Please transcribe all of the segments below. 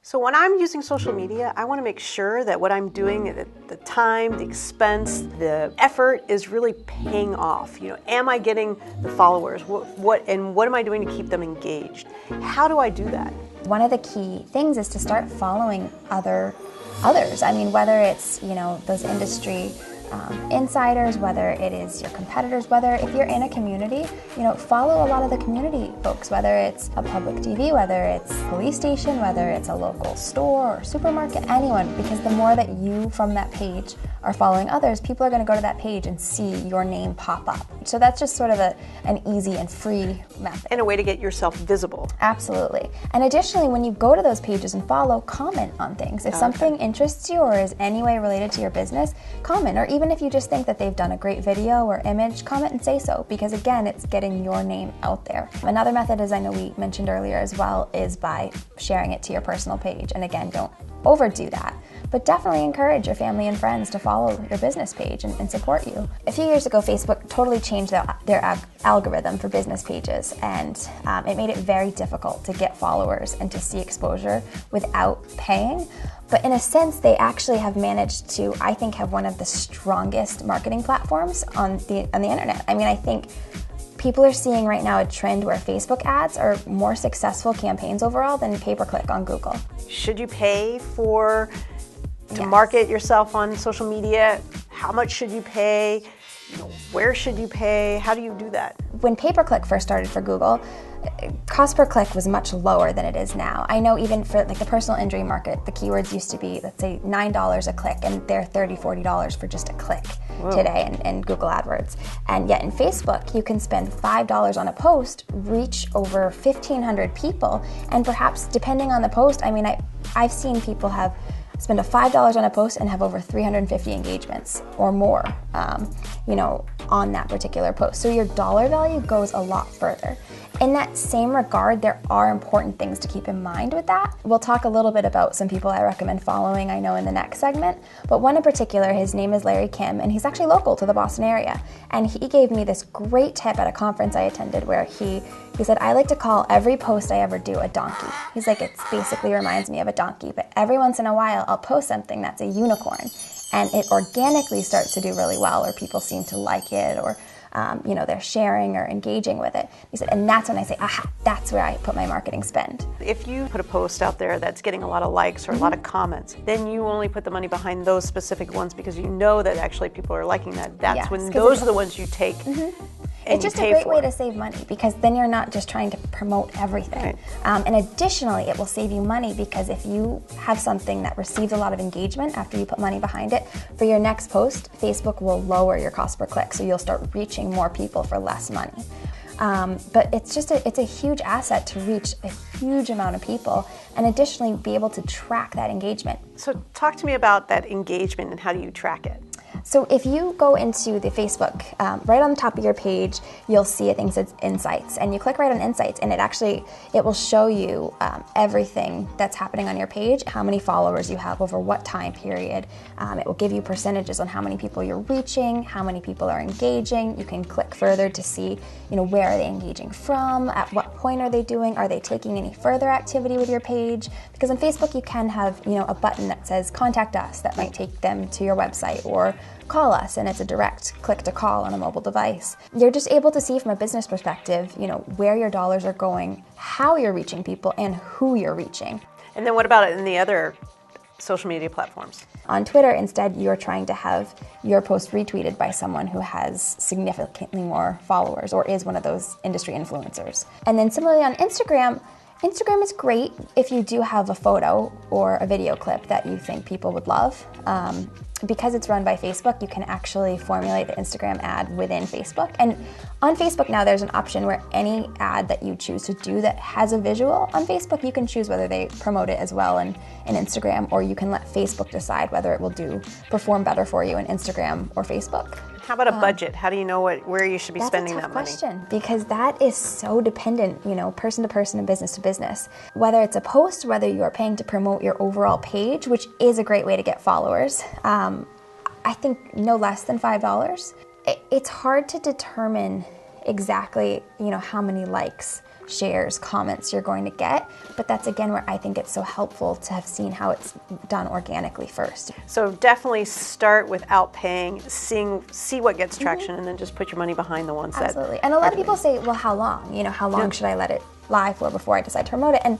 So when I'm using social media, I want to make sure that what I'm doing, the time, the expense, the effort is really paying off. Am I getting the followers? What am I doing to keep them engaged? How do I do that? One of the key things is to start following others. I mean, whether it's, those industry insiders, whether it is your competitors, whether if you're in a community, follow a lot of the community folks, whether it's a public TV, whether it's a police station, whether it's a local store or supermarket, anyone, because the more that you from that page are following others, people are going to go to that page and see your name pop up. So that's just sort of an easy and free method. And a way to get yourself visible. Absolutely. And additionally, when you go to those pages and follow, comment on things. If something interests you or is any way related to your business, comment. Or even if you just think that they've done a great video or image, comment and say so, because again, it's getting your name out there. Another method, as I know we mentioned earlier as well, is by sharing it to your personal page. And again, don't overdo that, but definitely encourage your family and friends to follow your business page and support you. A few years ago, Facebook totally changed their algorithm for business pages, and it made it very difficult to get followers and to see exposure without paying. But in a sense, they actually have managed to, I think, have one of the strongest marketing platforms on the internet. I mean, I think people are seeing right now a trend where Facebook ads are more successful campaigns overall than pay-per-click on Google. Should you pay to market yourself on social media? How much should you pay? Where should you pay? How do you do that? When pay-per-click first started for Google, cost per click was much lower than it is now. I know even for the personal injury market, the keywords used to be, let's say, $9 a click, and they're $30, $40 for just a click today in Google AdWords. And yet in Facebook, you can spend $5 on a post, reach over 1,500 people, and perhaps depending on the post, I mean, I've seen people spend $5 on a post and have over 350 engagements or more, on that particular post. So your dollar value goes a lot further. In that same regard, there are important things to keep in mind with that. We'll talk a little bit about some people I recommend following, I know, in the next segment, but one in particular, his name is Larry Kim, and he's actually local to the Boston area. And he gave me this great tip at a conference I attended where he said, I like to call every post I ever do a donkey. He's like, it basically reminds me of a donkey, but every once in a while I'll post something that's a unicorn, and it organically starts to do really well, or people seem to like it, or they're sharing or engaging with it. He said, and that's when I say, aha, that's where I put my marketing spend. If you put a post out there that's getting a lot of likes or a lot of comments, then you only put the money behind those specific ones because you know that actually people are liking that. That's when those are the ones you take. It's just a great way to save money, because then you're not just trying to promote everything. Right. And additionally, it will save you money because if you have something that receives a lot of engagement after you put money behind it, for your next post, Facebook will lower your cost per click, so you'll start reaching more people for less money. But it's a huge asset to reach a huge amount of people, and additionally be able to track that engagement. So talk to me about that engagement and how do you track it? So if you go into the Facebook, right on the top of your page, you'll see a thing that says Insights, and you click right on Insights, and it will show you everything that's happening on your page, how many followers you have over what time period. It will give you percentages on how many people you're reaching, how many people are engaging. You can click further to see, where are they engaging from, at what point are they doing, are they taking any further activity with your page? Because on Facebook you can have, a button that says Contact Us that might take them to your website, or Call Us, and it's a direct click to call on a mobile device. You're just able to see from a business perspective, where your dollars are going, how you're reaching people, and who you're reaching. And then what about in the other social media platforms? On Twitter, instead, you're trying to have your post retweeted by someone who has significantly more followers or is one of those industry influencers. And then similarly on Instagram is great if you do have a photo or a video clip that you think people would love. Because it's run by Facebook, you can actually formulate the Instagram ad within Facebook. And on Facebook now, there's an option where any ad that you choose to do that has a visual on Facebook, you can choose whether they promote it as well in Instagram, or you can let Facebook decide whether it will perform better for you in Instagram or Facebook. How about a budget? How do you know where you should be spending that money? That's a tough question, because that is so dependent, person to person and business to business. Whether it's a post, whether you are paying to promote your overall page, which is a great way to get followers, I think no less than $5. It's hard to determine exactly, how many likes shares, comments you're going to get. But that's again where I think it's so helpful to have seen how it's done organically first. So definitely start without paying, see what gets traction, and then just put your money behind the ones that. Absolutely. And a lot of people say, well, how long? How long should I let it lie for before I decide to promote it? And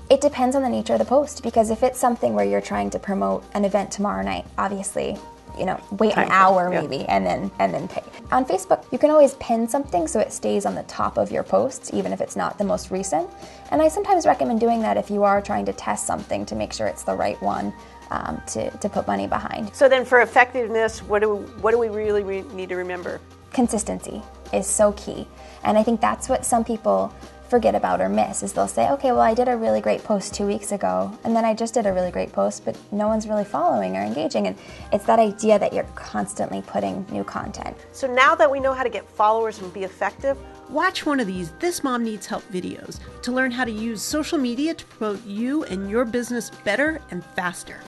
it depends on the nature of the post, because if it's something where you're trying to promote an event tomorrow night, obviously, wait an hour maybe and then pay. On Facebook, you can always pin something so it stays on the top of your posts, even if it's not the most recent. And I sometimes recommend doing that if you are trying to test something to make sure it's the right one to put money behind. So then for effectiveness, what do we really need to remember? Consistency is so key. And I think that's what some people forget about or miss, is they'll say, okay, well, I did a really great post 2 weeks ago, and then I just did a really great post, but no one's really following or engaging. And it's that idea that you're constantly putting new content. So now that we know how to get followers and be effective, watch one of these This Mom Needs Help videos to learn how to use social media to promote you and your business better and faster.